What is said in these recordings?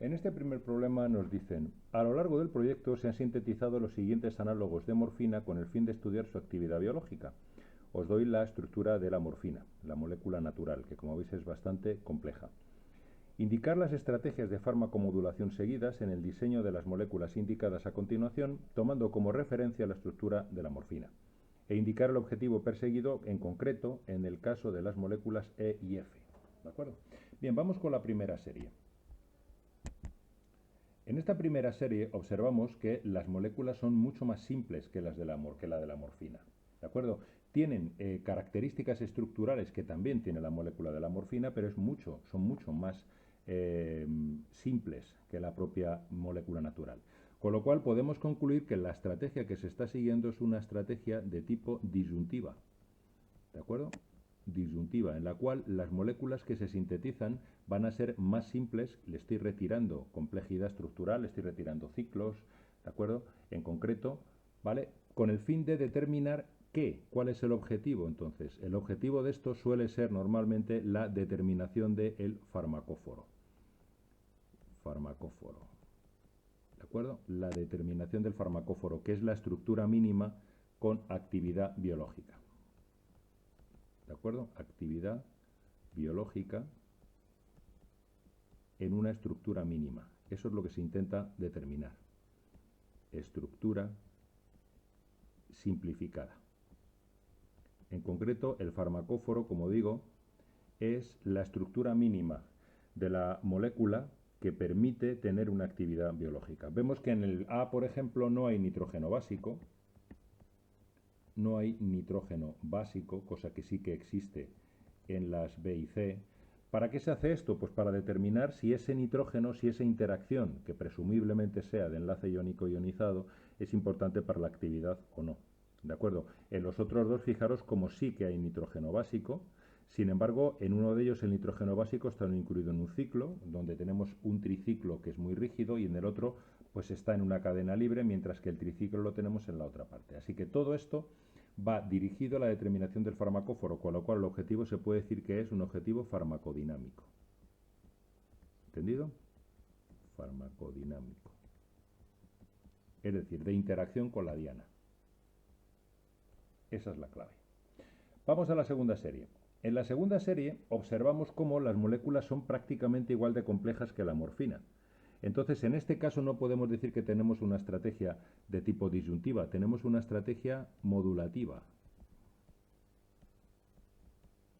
En este primer problema nos dicen, a lo largo del proyecto se han sintetizado los siguientes análogos de morfina con el fin de estudiar su actividad biológica. Os doy la estructura de la morfina, la molécula natural, que como veis es bastante compleja. Indicar las estrategias de farmacomodulación seguidas en el diseño de las moléculas indicadas a continuación, tomando como referencia la estructura de la morfina. E indicar el objetivo perseguido en concreto en el caso de las moléculas E y F. ¿De acuerdo? Bien, vamos con la primera serie. En esta primera serie observamos que las moléculas son mucho más simples que la de la morfina. ¿De acuerdo? Tienen características estructurales que también tiene la molécula de la morfina, pero son mucho más simples que la propia molécula natural. Con lo cual podemos concluir que la estrategia que se está siguiendo es una estrategia de tipo disyuntiva. ¿De acuerdo? Disyuntiva, en la cual las moléculas que se sintetizan van a ser más simples, le estoy retirando complejidad estructural, le estoy retirando ciclos, ¿de acuerdo? En concreto, ¿vale? Con el fin de determinar ¿cuál es el objetivo? Entonces, el objetivo de esto suele ser normalmente la determinación del farmacóforo. ¿De acuerdo? La determinación del farmacóforo, que es la estructura mínima con actividad biológica. ¿De acuerdo? Actividad biológica en una estructura mínima. Eso es lo que se intenta determinar. Estructura simplificada. En concreto, el farmacóforo, como digo, es la estructura mínima de la molécula que permite tener una actividad biológica. Vemos que en el A, por ejemplo, no hay nitrógeno básico. No hay nitrógeno básico, cosa que sí que existe en las B y C. ¿Para qué se hace esto? Pues para determinar si ese nitrógeno, si esa interacción, que presumiblemente sea de enlace iónico ionizado, es importante para la actividad o no. ¿De acuerdo? En los otros dos, fijaros como sí que hay nitrógeno básico. Sin embargo, en uno de ellos el nitrógeno básico está incluido en un ciclo, donde tenemos un triciclo que es muy rígido, y en el otro pues está en una cadena libre, mientras que el triciclo lo tenemos en la otra parte. Así que todo esto va dirigido a la determinación del farmacóforo, con lo cual el objetivo se puede decir que es un objetivo farmacodinámico. ¿Entendido? Farmacodinámico. Es decir, de interacción con la diana. Esa es la clave. Vamos a la segunda serie. En la segunda serie observamos cómo las moléculas son prácticamente igual de complejas que la morfina. Entonces, en este caso no podemos decir que tenemos una estrategia de tipo disyuntiva, tenemos una estrategia modulativa.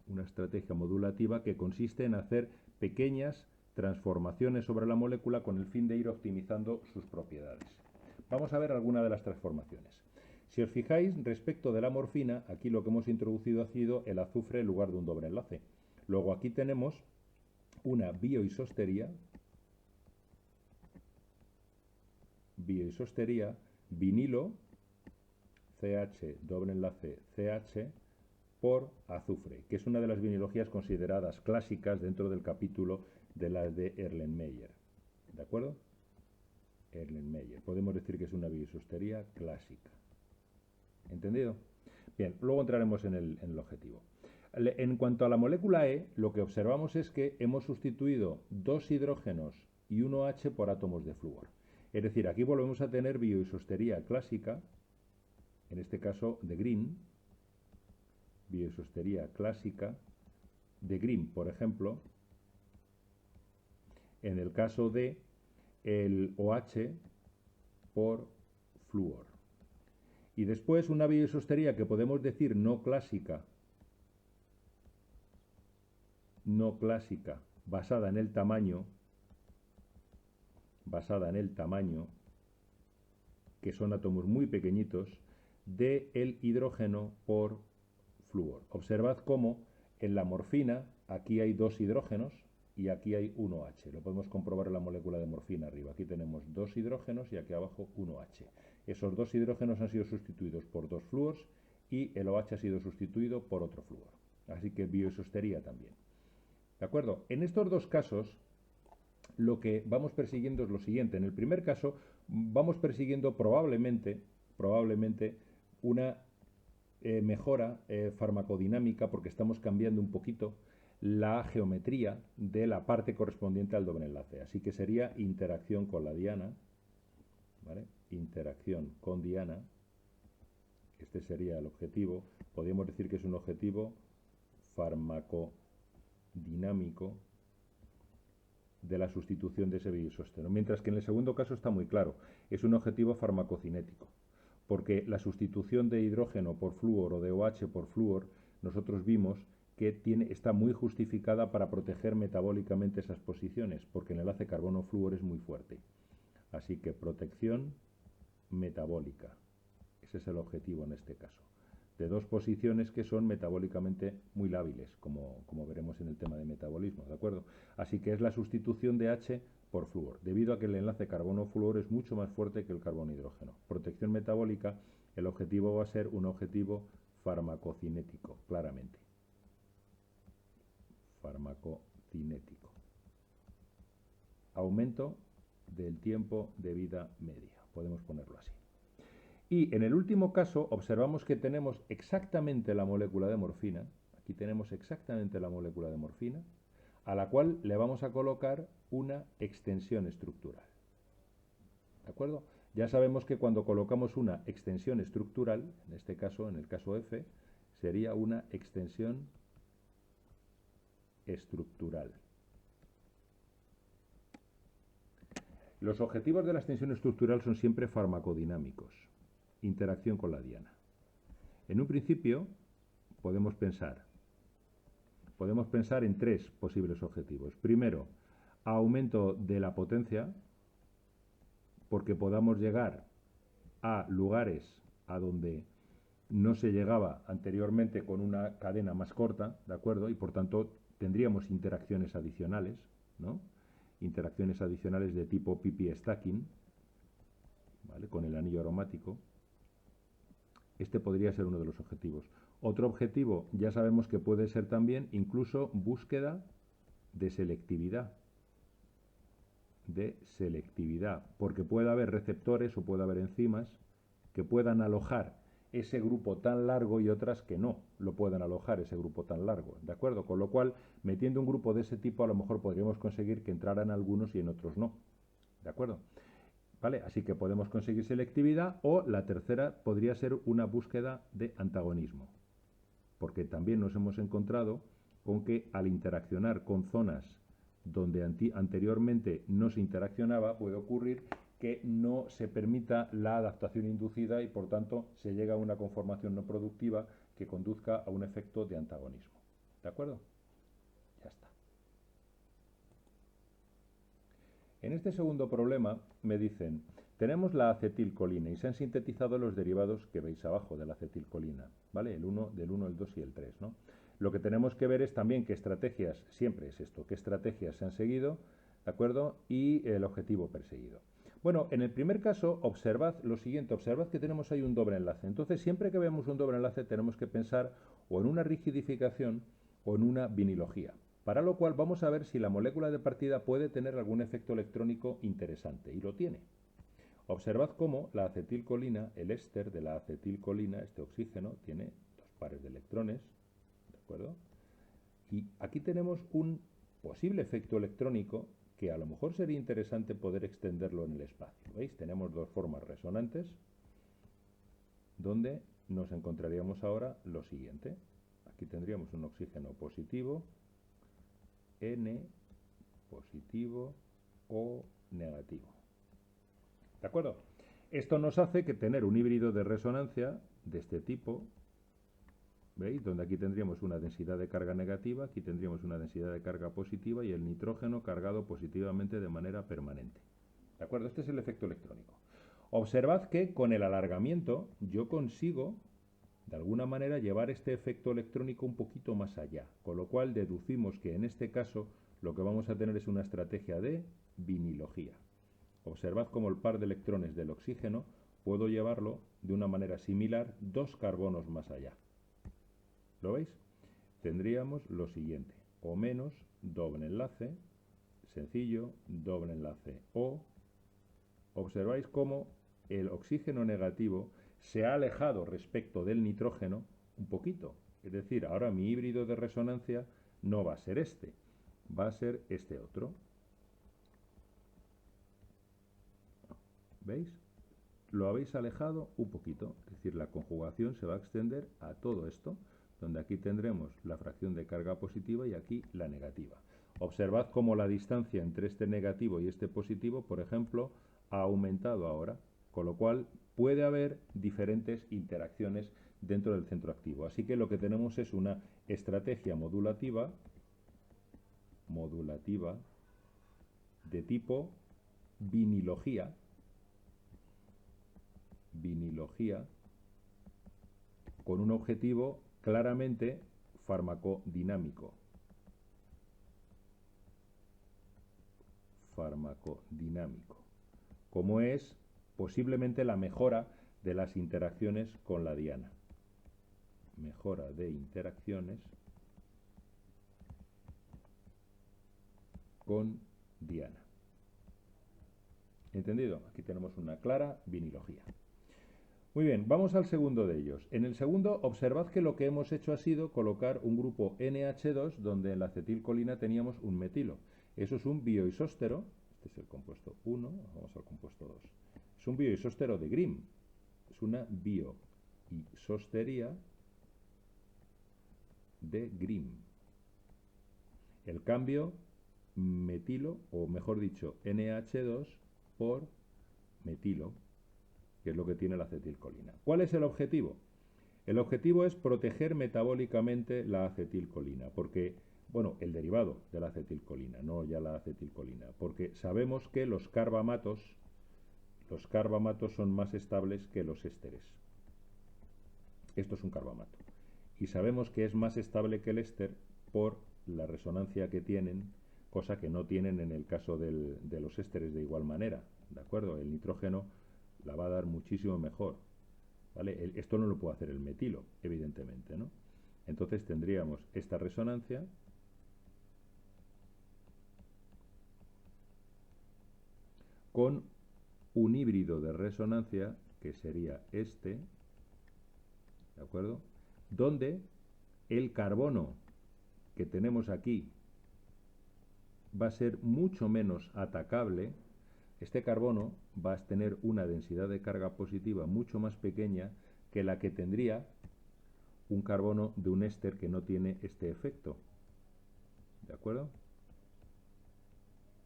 Una estrategia modulativa que consiste en hacer pequeñas transformaciones sobre la molécula con el fin de ir optimizando sus propiedades. Vamos a ver alguna de las transformaciones. Si os fijáis, respecto de la morfina, aquí lo que hemos introducido ha sido el azufre en lugar de un doble enlace. Luego aquí tenemos una bioisostería, vinilo, CH, doble enlace CH, por azufre, que es una de las vinilogías consideradas clásicas dentro del capítulo de las de Erlenmeyer. ¿De acuerdo? Erlenmeyer. Podemos decir que es una bioisostería clásica. ¿Entendido? Bien, luego entraremos en el objetivo. En cuanto a la molécula E, lo que observamos es que hemos sustituido 2 hidrógenos y 1 OH por átomos de flúor. Es decir, aquí volvemos a tener bioisostería clásica, en este caso de Green, bioisostería clásica de Green, por ejemplo, en el caso de el OH por flúor. Y después una bioisostería que podemos decir no clásica, basada en el tamaño, que son átomos muy pequeñitos, de el hidrógeno por flúor. Observad cómo en la morfina aquí hay 2 hidrógenos y aquí hay 1 OH. Lo podemos comprobar en la molécula de morfina arriba. Aquí tenemos 2 hidrógenos y aquí abajo 1 OH. Esos 2 hidrógenos han sido sustituidos por 2 flúors y el OH ha sido sustituido por otro flúor. Así que bioisostería también. ¿De acuerdo? En estos dos casos lo que vamos persiguiendo es lo siguiente. En el primer caso vamos persiguiendo probablemente una mejora farmacodinámica, porque estamos cambiando un poquito la geometría de la parte correspondiente al doble enlace. Así que sería interacción con la diana, ¿vale? Interacción con diana. Este sería el objetivo. Podríamos decir que es un objetivo farmacodinámico de la sustitución de ese biisósteno. Mientras que en el segundo caso está muy claro, es un objetivo farmacocinético, porque la sustitución de hidrógeno por flúor o de OH por flúor, nosotros vimos que está muy justificada para proteger metabólicamente esas posiciones, porque el enlace carbono-flúor es muy fuerte. Así que protección metabólica. Ese es el objetivo en este caso. De dos posiciones que son metabólicamente muy lábiles, como veremos en el tema de metabolismo, ¿de acuerdo? Así que es la sustitución de H por flúor, debido a que el enlace carbono-flúor es mucho más fuerte que el carbono-hidrógeno. Protección metabólica, el objetivo va a ser un objetivo farmacocinético, claramente. Farmacocinético. Aumento del tiempo de vida media, podemos ponerlo así. Y en el último caso observamos que tenemos exactamente la molécula de morfina, aquí tenemos exactamente la molécula de morfina, a la cual le vamos a colocar una extensión estructural. ¿De acuerdo? Ya sabemos que cuando colocamos una extensión estructural, en este caso, en el caso F, sería una extensión estructural. Los objetivos de la extensión estructural son siempre farmacodinámicos. Interacción con la diana. En un principio podemos pensar en tres posibles objetivos. Primero, aumento de la potencia, porque podamos llegar a lugares a donde no se llegaba anteriormente con una cadena más corta, ¿de acuerdo? Y por tanto tendríamos interacciones adicionales, ¿no? Interacciones adicionales de tipo pp stacking, ¿vale? Con el anillo aromático. Este podría ser uno de los objetivos. Otro objetivo, ya sabemos que puede ser también incluso búsqueda de selectividad. Porque puede haber receptores o puede haber enzimas que puedan alojar ese grupo tan largo y otras que no lo puedan alojar ese grupo tan largo, ¿de acuerdo? Con lo cual, metiendo un grupo de ese tipo, a lo mejor podríamos conseguir que entraran algunos y en otros no, ¿de acuerdo? ¿Vale? Así que podemos conseguir selectividad, o la tercera podría ser una búsqueda de antagonismo, porque también nos hemos encontrado con que al interaccionar con zonas donde anteriormente no se interaccionaba, puede ocurrir que no se permita la adaptación inducida y por tanto se llega a una conformación no productiva que conduzca a un efecto de antagonismo. ¿De acuerdo? Ya está. En este segundo problema me dicen, tenemos la acetilcolina y se han sintetizado los derivados que veis abajo de la acetilcolina, ¿vale? Del 1, el 2 y el 3, ¿no? Lo que tenemos que ver es también qué estrategias, siempre es esto, qué estrategias se han seguido, ¿de acuerdo? Y el objetivo perseguido. Bueno, en el primer caso, observad lo siguiente, observad que tenemos ahí un doble enlace. Entonces, siempre que vemos un doble enlace tenemos que pensar o en una rigidificación o en una vinilogía. Para lo cual vamos a ver si la molécula de partida puede tener algún efecto electrónico interesante, y lo tiene. Observad cómo la acetilcolina, el éster de la acetilcolina, este oxígeno, tiene dos pares de electrones, ¿de acuerdo? Y aquí tenemos un posible efecto electrónico que a lo mejor sería interesante poder extenderlo en el espacio. ¿Veis? Tenemos dos formas resonantes donde nos encontraríamos ahora lo siguiente. Aquí tendríamos un oxígeno positivo, N positivo o negativo. ¿De acuerdo? Esto nos hace que tener un híbrido de resonancia de este tipo, ¿veis? Donde aquí tendríamos una densidad de carga negativa, aquí tendríamos una densidad de carga positiva y el nitrógeno cargado positivamente de manera permanente. ¿De acuerdo? Este es el efecto electrónico. Observad que con el alargamiento yo consigo, de alguna manera, llevar este efecto electrónico un poquito más allá, con lo cual deducimos que en este caso lo que vamos a tener es una estrategia de vinilogía. Observad cómo el par de electrones del oxígeno puedo llevarlo de una manera similar 2 carbonos más allá. ¿Lo veis? Tendríamos lo siguiente, O menos, doble enlace, sencillo, doble enlace O. Observáis cómo el oxígeno negativo se ha alejado respecto del nitrógeno un poquito. Es decir, ahora mi híbrido de resonancia no va a ser este, va a ser este otro. ¿Veis? Lo habéis alejado un poquito, es decir, la conjugación se va a extender a todo esto, donde aquí tendremos la fracción de carga positiva y aquí la negativa. Observad cómo la distancia entre este negativo y este positivo, por ejemplo, ha aumentado ahora, con lo cual puede haber diferentes interacciones dentro del centro activo. Así que lo que tenemos es una estrategia modulativa de tipo vinilogía, con un objetivo claramente farmacodinámico. Como es posiblemente la mejora de las interacciones con la diana. Mejora de interacciones con diana. ¿Entendido? Aquí tenemos una clara vinilogía. Muy bien, vamos al segundo de ellos. En el segundo, observad que lo que hemos hecho ha sido colocar un grupo NH2 donde en la acetilcolina teníamos un metilo. Eso es un bioisóstero, este es el compuesto 1, vamos al compuesto 2. Es un bioisóstero de Grimm, es una bioisostería de Grimm. El cambio metilo, o mejor dicho, NH2 por metilo, que es lo que tiene la acetilcolina. ¿Cuál es el objetivo? El objetivo es proteger metabólicamente la acetilcolina, porque, bueno, el derivado de la acetilcolina, no ya la acetilcolina, porque sabemos que los carbamatos son más estables que los ésteres. Esto es un carbamato. Y sabemos que es más estable que el éster por la resonancia que tienen, cosa que no tienen en el caso de los ésteres de igual manera, ¿de acuerdo? El nitrógeno la va a dar muchísimo mejor, ¿vale? Esto no lo puede hacer el metilo, evidentemente, ¿no? Entonces tendríamos esta resonancia con un híbrido de resonancia que sería este, ¿de acuerdo? Donde el carbono que tenemos aquí va a ser mucho menos atacable. Este carbono va a tener una densidad de carga positiva mucho más pequeña que la que tendría un carbono de un éster que no tiene este efecto. ¿De acuerdo?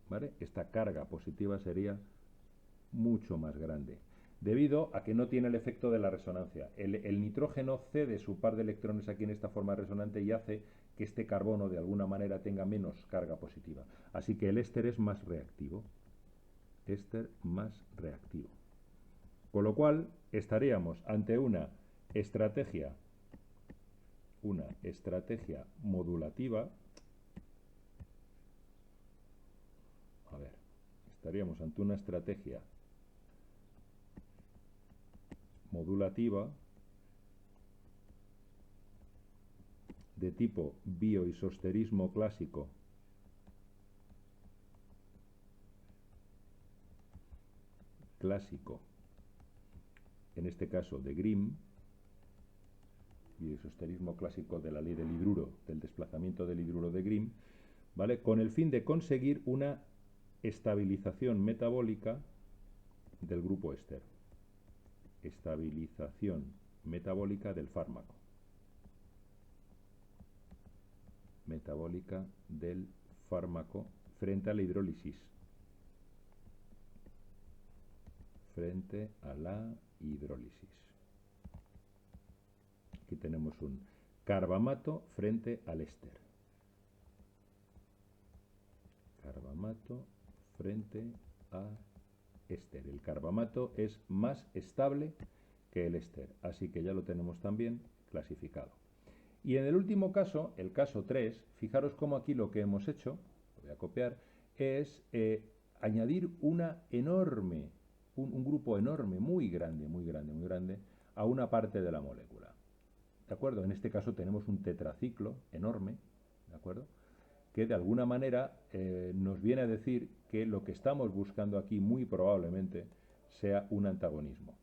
¿Vale? Esta carga positiva sería mucho más grande, debido a que no tiene el efecto de la resonancia. El nitrógeno cede su par de electrones aquí en esta forma resonante y hace que este carbono de alguna manera tenga menos carga positiva. Así que el éster es más reactivo. Con lo cual estaríamos ante una estrategia modulativa. A ver, estaríamos ante una estrategia modulativa de tipo bioisosterismo clásico en este caso de Grimm, bioisosterismo clásico de la ley del hidruro, del desplazamiento del hidruro de Grimm, ¿vale? Con el fin de conseguir una estabilización metabólica del grupo éster. Estabilización metabólica del fármaco. Metabólica del fármaco frente a la hidrólisis. Aquí tenemos un carbamato frente al éster. Carbamato frente a éster. El carbamato es más estable que el éster, así que ya lo tenemos también clasificado. Y en el último caso, el caso 3, fijaros cómo aquí lo que hemos hecho, lo voy a copiar, es añadir una enorme, un grupo enorme, muy grande, a una parte de la molécula. ¿De acuerdo? En este caso tenemos un tetraciclo enorme, ¿de acuerdo? Que de alguna manera nos viene a decir que lo que estamos buscando aquí muy probablemente sea un antagonismo.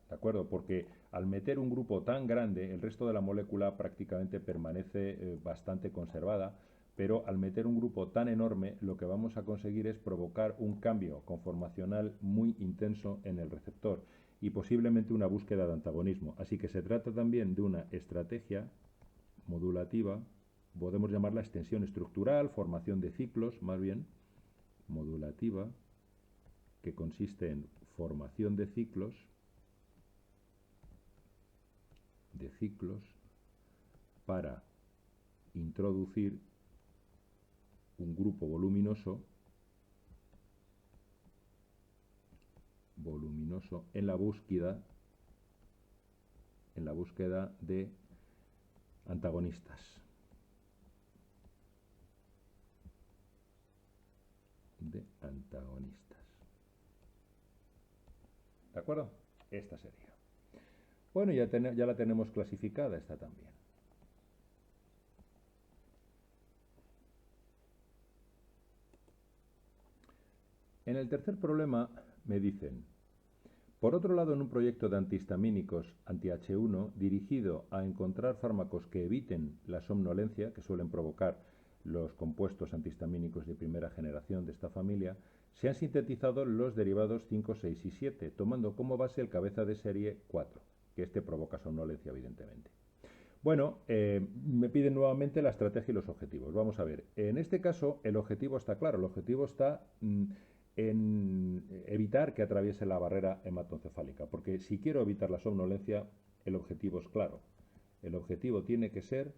¿De ¿de acuerdo? Porque al meter un grupo tan grande, el resto de la molécula prácticamente permanece bastante conservada, pero al meter un grupo tan enorme, lo que vamos a conseguir es provocar un cambio conformacional muy intenso en el receptor y posiblemente una búsqueda de antagonismo. Así que se trata también de una estrategia modulativa, podemos llamarla extensión estructural, formación de ciclos, más bien, modulativa, que consiste en formación de ciclos para introducir un grupo voluminoso en la búsqueda de antagonistas. ¿De acuerdo? Esta sería. Bueno, ya la tenemos clasificada esta también. En el tercer problema me dicen, por otro lado, en un proyecto de antihistamínicos anti-H1 dirigido a encontrar fármacos que eviten la somnolencia que suelen provocar los compuestos antihistamínicos de primera generación de esta familia, se han sintetizado los derivados 5, 6 y 7, tomando como base el cabeza de serie 4, que este provoca somnolencia, evidentemente. Bueno, me piden nuevamente la estrategia y los objetivos. Vamos a ver, en este caso el objetivo está claro, el objetivo está en evitar que atraviese la barrera hematoencefálica, porque si quiero evitar la somnolencia, el objetivo es claro. El objetivo tiene que ser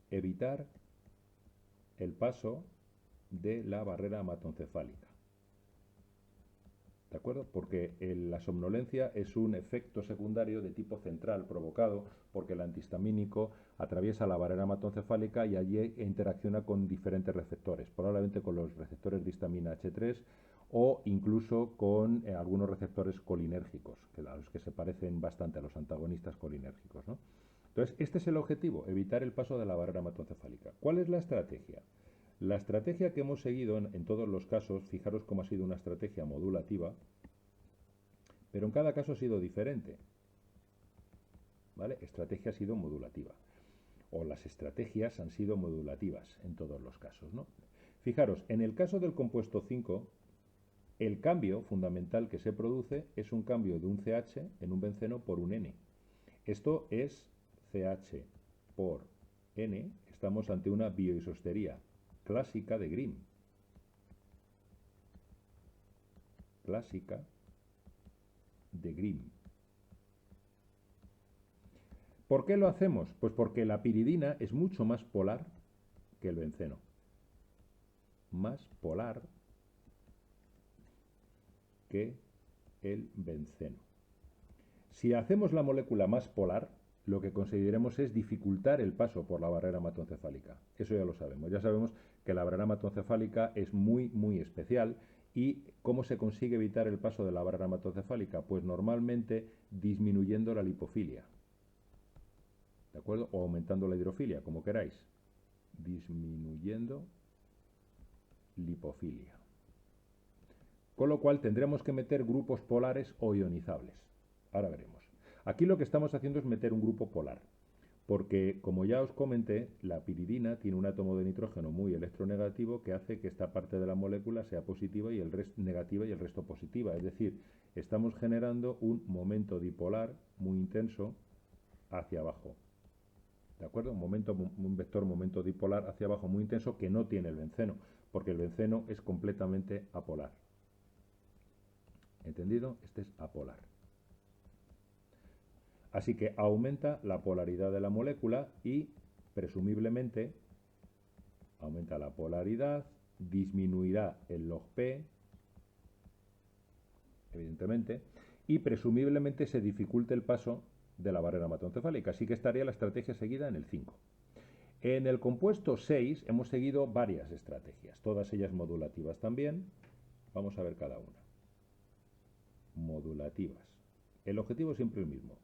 evitar el paso de la barrera hematoencefálica. ¿De acuerdo? Porque la somnolencia es un efecto secundario de tipo central provocado porque el antihistamínico atraviesa la barrera hematoencefálica y allí interacciona con diferentes receptores, probablemente con los receptores de histamina H3 o incluso con algunos receptores colinérgicos, que a los que se parecen bastante a los antagonistas colinérgicos, ¿no? Entonces, este es el objetivo, evitar el paso de la barrera hematoencefálica. ¿Cuál es la estrategia? La estrategia que hemos seguido en todos los casos, fijaros cómo ha sido una estrategia modulativa, pero en cada caso ha sido diferente. ¿Vale? Estrategia ha sido modulativa. O las estrategias han sido modulativas en todos los casos, ¿no? Fijaros, en el caso del compuesto 5, el cambio fundamental que se produce es un cambio de un CH en un benceno por un N. Esto es CH por N. Estamos ante una bioisostería clásica de Grimm. Clásica de Grimm. ¿Por qué lo hacemos? Pues porque la piridina es mucho más polar que el benceno. Más polar que el benceno. Si hacemos la molécula más polar, lo que conseguiremos es dificultar el paso por la barrera hematoencefálica. Eso ya lo sabemos. Ya sabemos que la barrera hematoencefálica es muy, muy especial. ¿Y cómo se consigue evitar el paso de la barrera hematoencefálica? Pues normalmente disminuyendo la lipofilia. ¿De acuerdo? O aumentando la hidrofilia, como queráis. Disminuyendo lipofilia. Con lo cual tendremos que meter grupos polares o ionizables. Ahora veremos. Aquí lo que estamos haciendo es meter un grupo polar, porque como ya os comenté, la piridina tiene un átomo de nitrógeno muy electronegativo que hace que esta parte de la molécula sea positiva y el resto negativa y el resto positiva. Es decir, estamos generando un momento dipolar muy intenso hacia abajo. ¿De acuerdo? Un vector momento dipolar hacia abajo muy intenso que no tiene el benceno, porque el benceno es completamente apolar. ¿Entendido? Este es apolar. Así que aumenta la polaridad de la molécula y, presumiblemente, aumenta la polaridad, disminuirá el log P, evidentemente, y presumiblemente se dificulte el paso de la barrera hematoencefálica. Así que estaría la estrategia seguida en el 5. En el compuesto 6 hemos seguido varias estrategias, todas ellas modulativas también. Vamos a ver cada una. Modulativas. El objetivo es siempre el mismo.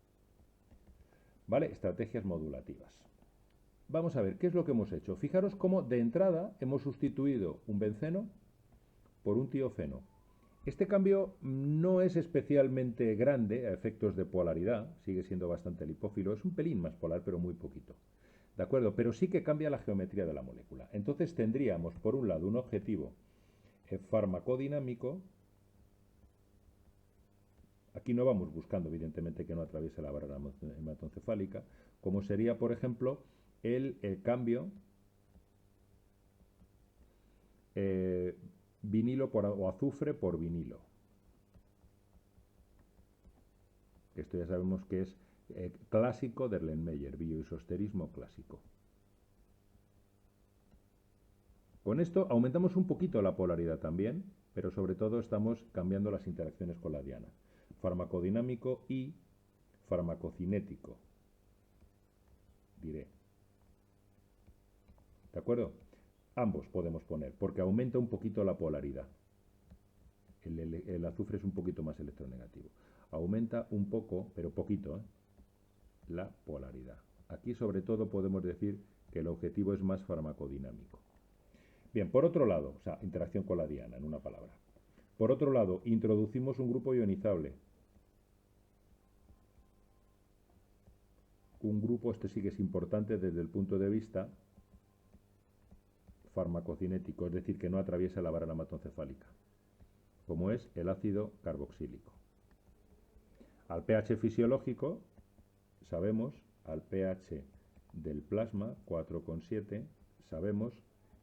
¿Vale? Estrategias modulativas. Vamos a ver, ¿qué es lo que hemos hecho? Fijaros cómo de entrada hemos sustituido un benceno por un tiofeno. Este cambio no es especialmente grande a efectos de polaridad, sigue siendo bastante lipófilo, es un pelín más polar, pero muy poquito. ¿De acuerdo? Pero sí que cambia la geometría de la molécula. Entonces tendríamos, por un lado, un objetivo farmacodinámico. Aquí no vamos buscando, evidentemente, que no atraviese la barrera hematoencefálica, como sería, por ejemplo, el cambio vinilo o azufre por vinilo. Esto ya sabemos que es clásico de Erlenmeyer, bioisosterismo clásico. Con esto aumentamos un poquito la polaridad también, pero sobre todo estamos cambiando las interacciones con la diana. Farmacodinámico y farmacocinético, diré. ¿De acuerdo? Ambos podemos poner, porque aumenta un poquito la polaridad. El azufre es un poquito más electronegativo. Aumenta un poco, pero poquito, la polaridad. Aquí sobre todo podemos decir que el objetivo es más farmacodinámico. Bien, por otro lado, o sea, interacción con la diana, en una palabra. Por otro lado, introducimos un grupo ionizable. Un grupo, este sí que es importante desde el punto de vista farmacocinético, es decir, que no atraviesa la barrera hematoencefálica, como es el ácido carboxílico. Al pH fisiológico, sabemos, al pH del plasma, 4,7, sabemos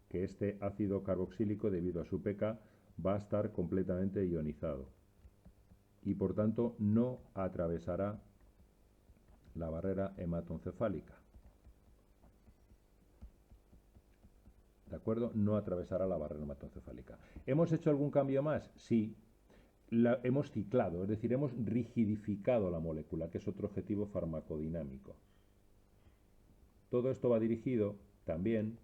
que este ácido carboxílico, debido a su pK, va a estar completamente ionizado y por tanto no atravesará la barrera hematoencefálica. ¿De acuerdo? No atravesará la barrera hematoencefálica. ¿Hemos hecho algún cambio más? Sí. Hemos ciclado, es decir, hemos rigidificado la molécula, que es otro objetivo farmacodinámico. Todo esto va dirigido también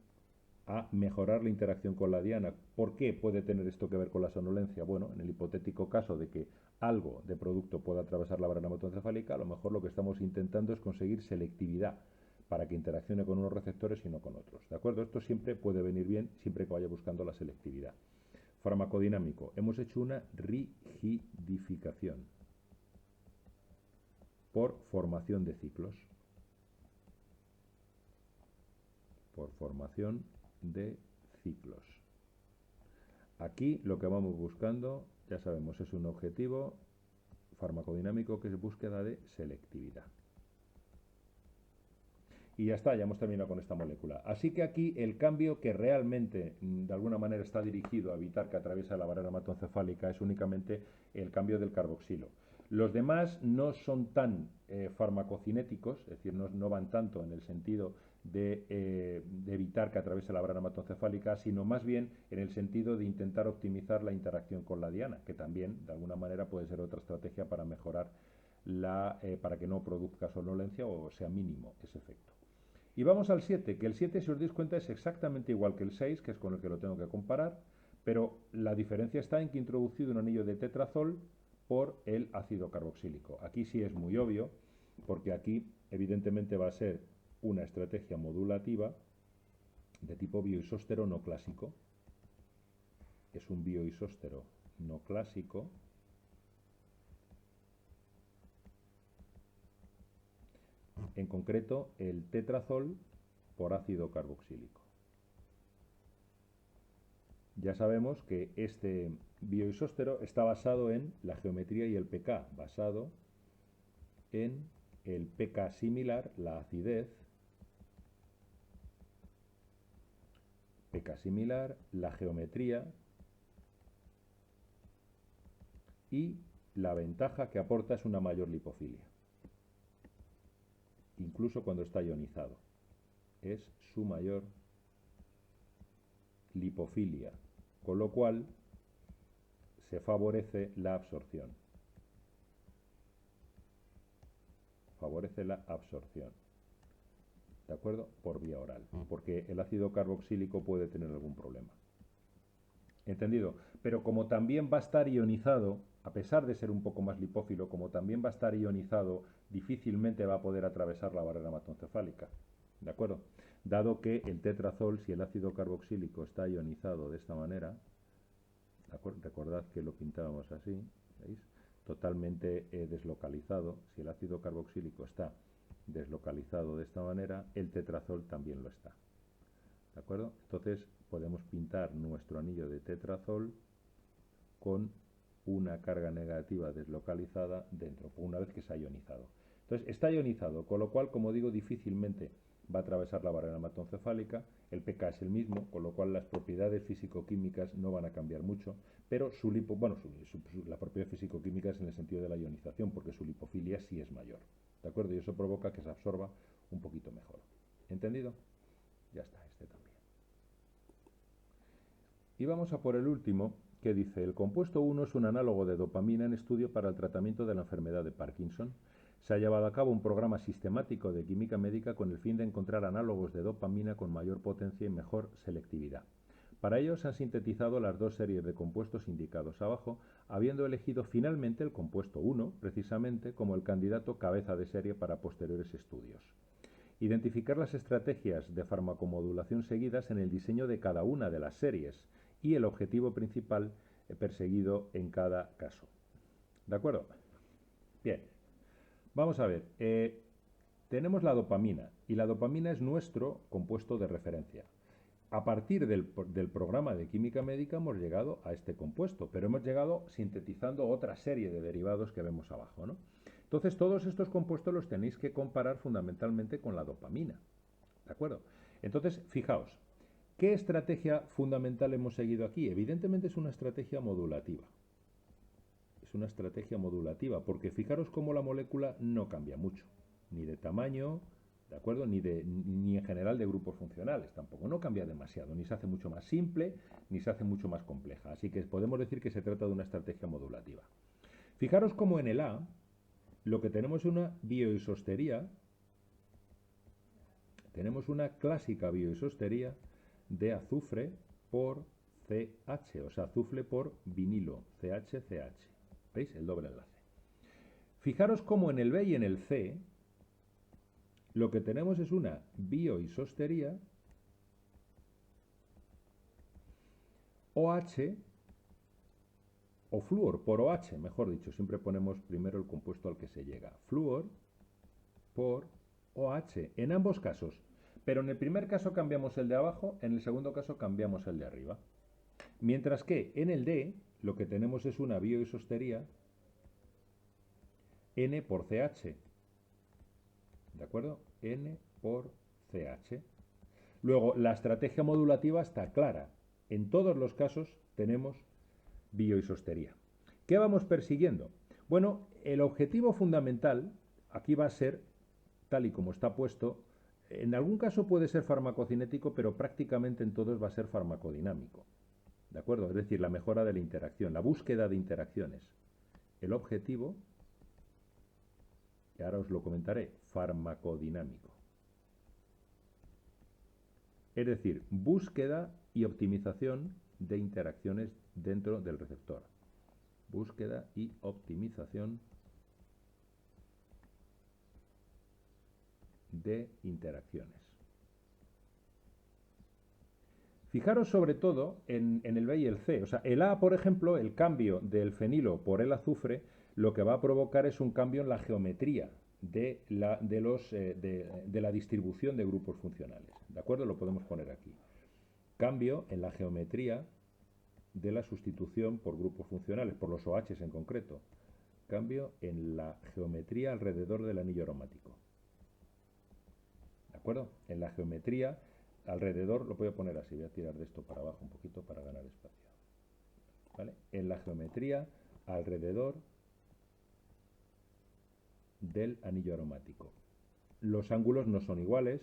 a mejorar la interacción con la diana. ¿Por qué puede tener esto que ver con la somnolencia? Bueno, en el hipotético caso de que algo de producto pueda atravesar la barrera hematoencefálica, a lo mejor lo que estamos intentando es conseguir selectividad para que interaccione con unos receptores y no con otros. ¿De acuerdo? Esto siempre puede venir bien, siempre que vaya buscando la selectividad. Farmacodinámico. Hemos hecho una rigidificación por formación de ciclos. Por formación de ciclos. Aquí lo que vamos buscando, ya sabemos, es un objetivo farmacodinámico que es búsqueda de selectividad. Y ya está, ya hemos terminado con esta molécula. Así que aquí el cambio que realmente, de alguna manera, está dirigido a evitar que atraviese la barrera hematoencefálica es únicamente el cambio del carboxilo. Los demás no son tan farmacocinéticos, es decir, no van tanto en el sentido de evitar que atraviese la barrera hematoencefálica, sino más bien en el sentido de intentar optimizar la interacción con la diana, que también, de alguna manera, puede ser otra estrategia para mejorar para que no produzca somnolencia o sea mínimo ese efecto. Y vamos al 7, que el 7, si os dais cuenta, es exactamente igual que el 6, que es con el que lo tengo que comparar, pero la diferencia está en que he introducido un anillo de tetrazol por el ácido carboxílico. Aquí sí es muy obvio, porque aquí evidentemente va a ser una estrategia modulativa de tipo bioisóstero no clásico. Es un bioisóstero no clásico. En concreto, el tetrazol por ácido carboxílico. Ya sabemos que este bioisóstero está basado en la geometría y el pK, basado en el pK similar, la acidez, pK similar, la geometría y la ventaja que aporta es una mayor lipofilia, incluso cuando está ionizado. Es su mayor lipofilia, con lo cual se favorece la absorción. Favorece la absorción, ¿de acuerdo? Por vía oral, porque el ácido carboxílico puede tener algún problema. ¿Entendido? Pero como también va a estar ionizado, a pesar de ser un poco más lipófilo, como también va a estar ionizado, difícilmente va a poder atravesar la barrera hematoencefálica. ¿De acuerdo? Dado que el tetrazol, si el ácido carboxílico está ionizado de esta manera, ¿de acuerdo? Recordad que lo pintábamos así, ¿veis? Totalmente deslocalizado. Si el ácido carboxílico está deslocalizado de esta manera, el tetrazol también lo está, ¿de acuerdo? Entonces podemos pintar nuestro anillo de tetrazol con una carga negativa deslocalizada dentro, una vez que se ha ionizado. Entonces está ionizado, con lo cual, como digo, difícilmente va a atravesar la barrera hematoencefálica. El pK es el mismo, con lo cual las propiedades físico-químicas no van a cambiar mucho, pero la propiedad físico-química es en el sentido de la ionización, porque su lipofilia sí es mayor, ¿de acuerdo? Y eso provoca que se absorba un poquito mejor. ¿Entendido? Ya está, este también. Y vamos a por el último, que dice: el compuesto 1 es un análogo de dopamina en estudio para el tratamiento de la enfermedad de Parkinson. Se ha llevado a cabo un programa sistemático de química médica con el fin de encontrar análogos de dopamina con mayor potencia y mejor selectividad. Para ello se han sintetizado las dos series de compuestos indicados abajo, habiendo elegido finalmente el compuesto 1, precisamente, como el candidato cabeza de serie para posteriores estudios. Identificar las estrategias de farmacomodulación seguidas en el diseño de cada una de las series y el objetivo principal perseguido en cada caso. ¿De acuerdo? Bien, vamos a ver. Tenemos la dopamina, y la dopamina es nuestro compuesto de referencia. A partir del programa de química médica hemos llegado a este compuesto, pero hemos llegado sintetizando otra serie de derivados que vemos abajo, ¿no? Entonces, todos estos compuestos los tenéis que comparar fundamentalmente con la dopamina, ¿de acuerdo? Entonces, fijaos, ¿qué estrategia fundamental hemos seguido aquí? Evidentemente es una estrategia modulativa. Es una estrategia modulativa, porque fijaros cómo la molécula no cambia mucho, ni de tamaño, ¿de acuerdo? Ni en general de grupos funcionales, tampoco. No cambia demasiado, ni se hace mucho más simple, ni se hace mucho más compleja. Así que podemos decir que se trata de una estrategia modulativa. Fijaros cómo en el A lo que tenemos es una bioisostería, tenemos una clásica bioisostería de azufre por CH, o sea, azufre por vinilo, CH-CH. ¿Veis? El doble enlace. Fijaros cómo en el B y en el C lo que tenemos es una bioisostería OH o flúor por OH, mejor dicho, siempre ponemos primero el compuesto al que se llega. Flúor por OH, en ambos casos. Pero en el primer caso cambiamos el de abajo, en el segundo caso cambiamos el de arriba. Mientras que en el D lo que tenemos es una bioisostería N por CH. ¿De acuerdo? N por CH. Luego, la estrategia modulativa está clara. En todos los casos tenemos bioisostería. ¿Qué vamos persiguiendo? Bueno, el objetivo fundamental aquí va a ser, tal y como está puesto, en algún caso puede ser farmacocinético, pero prácticamente en todos va a ser farmacodinámico. ¿De acuerdo? Es decir, la mejora de la interacción, la búsqueda de interacciones. El objetivo, y ahora os lo comentaré, farmacodinámico. Es decir, búsqueda y optimización de interacciones dentro del receptor. Búsqueda y optimización de interacciones. Fijaros sobre todo en el B y el C. O sea, el A, por ejemplo, el cambio del fenilo por el azufre, lo que va a provocar es un cambio en la geometría de la distribución de grupos funcionales. ¿De acuerdo? Lo podemos poner aquí. Cambio en la geometría de la sustitución por grupos funcionales, por los OHs en concreto. Cambio en la geometría alrededor del anillo aromático. ¿De acuerdo? En la geometría alrededor, lo voy a poner así, voy a tirar de esto para abajo un poquito para ganar espacio. ¿Vale? En la geometría alrededor del anillo aromático. Los ángulos no son iguales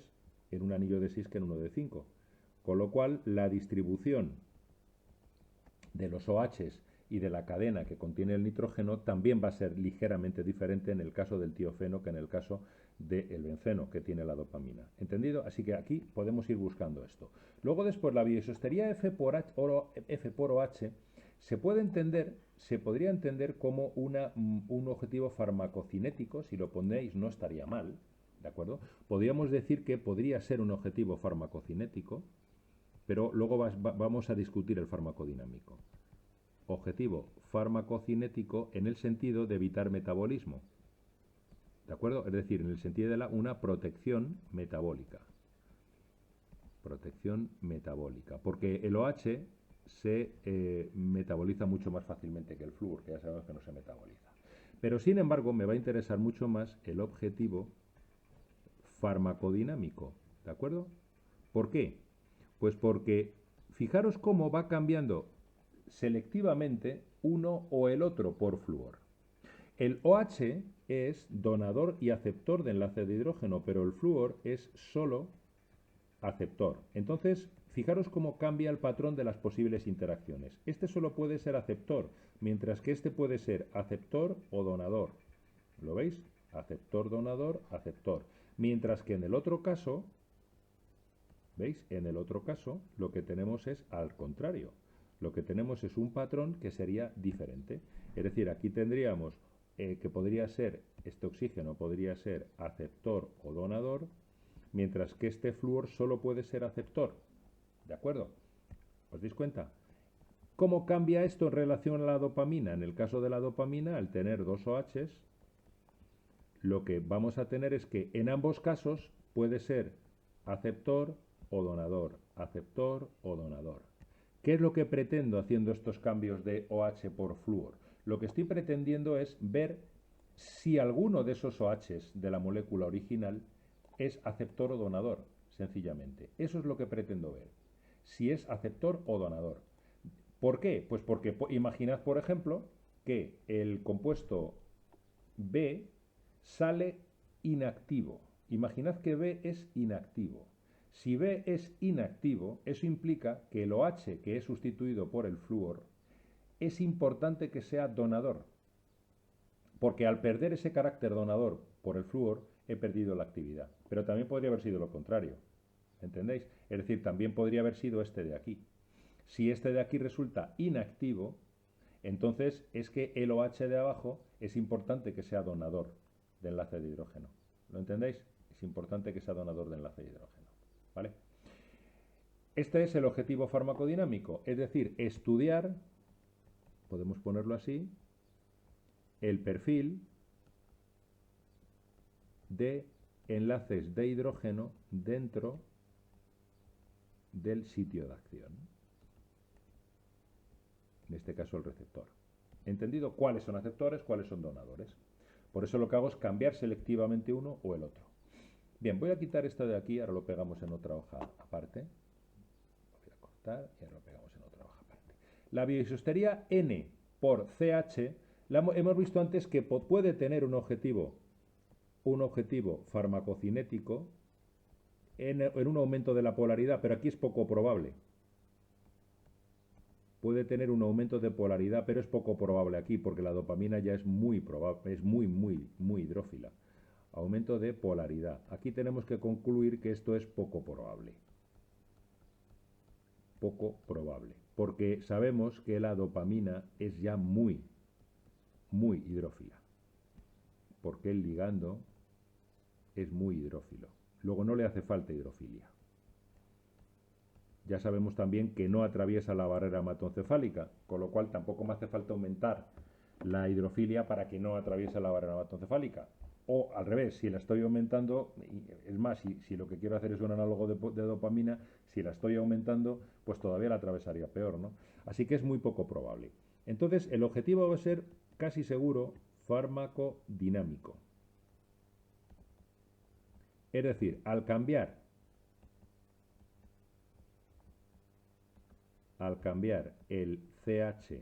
en un anillo de 6 que en uno de 5, con lo cual la distribución de los OHs y de la cadena que contiene el nitrógeno también va a ser ligeramente diferente en el caso del tiofeno que en el caso del benceno que tiene la dopamina. ¿Entendido? Así que aquí podemos ir buscando esto. Luego después la bioisostería F por OH se podría entender como un objetivo farmacocinético. Si lo ponéis no estaría mal, ¿de acuerdo? Podríamos decir que podría ser un objetivo farmacocinético, pero luego vamos a discutir el farmacodinámico. objetivo farmacocinético en el sentido de evitar metabolismo. ¿De acuerdo? Es decir, en el sentido de una protección metabólica. Protección metabólica. Porque el OH se metaboliza mucho más fácilmente que el flúor, que ya sabemos que no se metaboliza. Pero sin embargo, me va a interesar mucho más el objetivo farmacodinámico. ¿De acuerdo? ¿Por qué? Pues porque fijaros cómo va cambiando selectivamente uno o el otro por flúor. El OH es donador y aceptor de enlace de hidrógeno, pero el flúor es solo aceptor. Entonces, fijaros cómo cambia el patrón de las posibles interacciones. Este solo puede ser aceptor, mientras que este puede ser aceptor o donador. ¿Lo veis? Aceptor, donador, aceptor. Mientras que en el otro caso, ¿veis? En el otro caso, lo que tenemos es al contrario. Lo que tenemos es un patrón que sería diferente. Es decir, aquí tendríamos que podría ser, este oxígeno podría ser aceptor o donador, mientras que este flúor solo puede ser aceptor. ¿De acuerdo? ¿Os dais cuenta? ¿Cómo cambia esto en relación a la dopamina? En el caso de la dopamina, al tener dos OHs, lo que vamos a tener es que en ambos casos puede ser aceptor o donador, aceptor o donador. ¿Qué es lo que pretendo haciendo estos cambios de OH por flúor? Lo que estoy pretendiendo es ver si alguno de esos OHs de la molécula original es aceptor o donador, sencillamente. Eso es lo que pretendo ver. Si es aceptor o donador. ¿Por qué? Pues porque imaginad, por ejemplo, que el compuesto B sale inactivo. Imaginad que B es inactivo. Si B es inactivo, eso implica que el OH que es sustituido por el flúor es importante que sea donador. Porque al perder ese carácter donador por el flúor, he perdido la actividad. Pero también podría haber sido lo contrario. ¿Entendéis? Es decir, también podría haber sido este de aquí. Si este de aquí resulta inactivo, entonces es que el OH de abajo es importante que sea donador de enlace de hidrógeno. ¿Lo entendéis? Es importante que sea donador de enlace de hidrógeno. ¿Vale? Este es el objetivo farmacodinámico, es decir, estudiar, podemos ponerlo así, el perfil de enlaces de hidrógeno dentro del sitio de acción. En este caso el receptor. ¿Entendido? ¿Cuáles son aceptores? ¿Cuáles son donadores? Por eso lo que hago es cambiar selectivamente uno o el otro. Bien, voy a quitar esto de aquí, ahora lo pegamos en otra hoja aparte. Lo voy a cortar y ahora lo pegamos en otra hoja aparte. La bioisostería N por CH, hemos visto antes que puede tener un objetivo farmacocinético en un aumento de la polaridad, pero aquí es poco probable. Puede tener un aumento de polaridad, pero es poco probable aquí, porque la dopamina ya es muy probable, es muy hidrófila. Aumento de polaridad. Aquí tenemos que concluir que esto es poco probable. Poco probable. Porque sabemos que la dopamina es ya muy hidrófila. Porque el ligando es muy hidrófilo. Luego no le hace falta hidrofilia. Ya sabemos también que no atraviesa la barrera hematoencefálica, con lo cual tampoco me hace falta aumentar la hidrofilia para que no atraviese la barrera hematoencefálica. O al revés, si la estoy aumentando, es más, si lo que quiero hacer es un análogo de dopamina, si la estoy aumentando, pues todavía la atravesaría peor, ¿no? Así que es muy poco probable. Entonces, el objetivo va a ser casi seguro farmacodinámico. Es decir, al cambiar el CH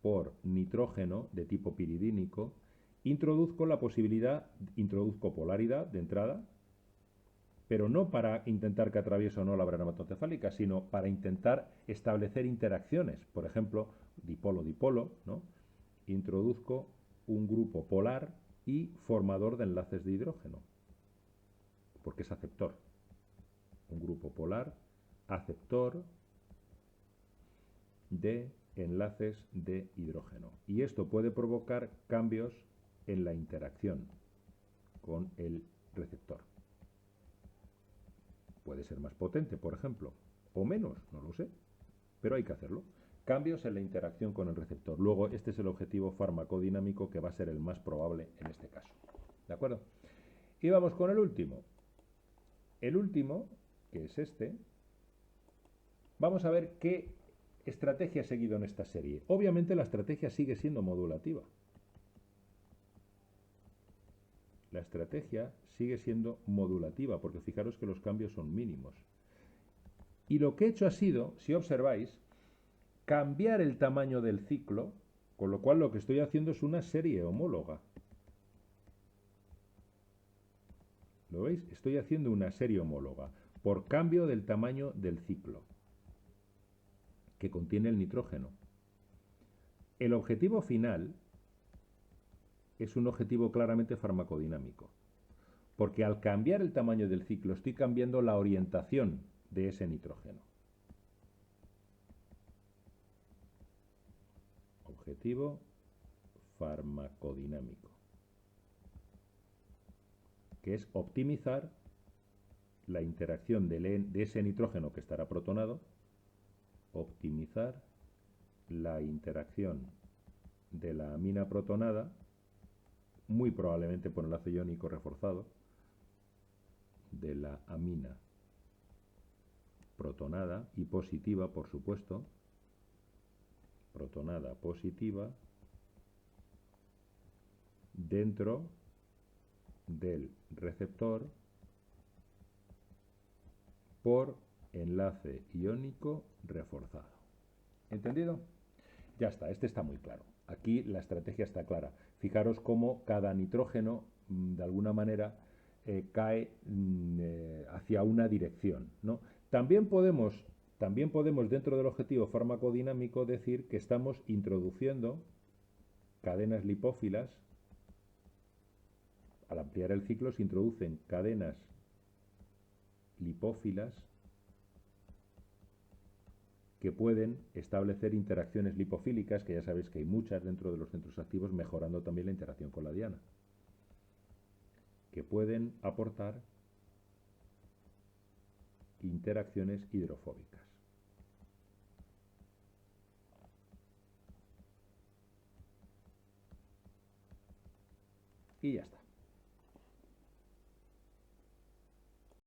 por nitrógeno de tipo piridínico, introduzco polaridad de entrada, pero no para intentar que atraviese o no la barrera hematoencefálica, sino para intentar establecer interacciones. Por ejemplo, dipolo-dipolo, ¿no? Introduzco un grupo polar y formador de enlaces de hidrógeno, porque es aceptor. Un grupo polar, aceptor de enlaces de hidrógeno. Y esto puede provocar cambios en la interacción con el receptor. Puede ser más potente, por ejemplo, o menos, no lo sé, pero hay que hacerlo. cambios en la interacción con el receptor. Luego, este es el objetivo farmacodinámico que va a ser el más probable en este caso. ¿De acuerdo? Y vamos con el último. El último, que es este, vamos a ver qué estrategia ha seguido en esta serie. Obviamente la estrategia sigue siendo modulativa. La estrategia sigue siendo modulativa, porque fijaros que los cambios son mínimos. Y lo que he hecho ha sido, si observáis, cambiar el tamaño del ciclo, con lo cual lo que estoy haciendo es una serie homóloga. ¿Lo veis? Estoy haciendo una serie homóloga por cambio del tamaño del ciclo que contiene el nitrógeno. El objetivo final es un objetivo claramente farmacodinámico, porque al cambiar el tamaño del ciclo estoy cambiando la orientación de ese nitrógeno. Objetivo farmacodinámico, que es optimizar la interacción de ese nitrógeno que estará protonado, optimizar la interacción de la amina protonada, muy probablemente por enlace iónico reforzado, de la amina protonada y positiva, por supuesto, protonada positiva, dentro del receptor por enlace iónico reforzado. ¿Entendido? Ya está, este está muy claro. Aquí la estrategia está clara. Fijaros cómo cada nitrógeno, de alguna manera, cae hacia una dirección, ¿no? También podemos dentro del objetivo farmacodinámico decir que estamos introduciendo cadenas lipófilas. Al ampliar el ciclo se introducen cadenas lipófilas que pueden establecer interacciones lipofílicas, que ya sabéis que hay muchas dentro de los centros activos, mejorando también la interacción con la diana, que pueden aportar interacciones hidrofóbicas. Y ya está.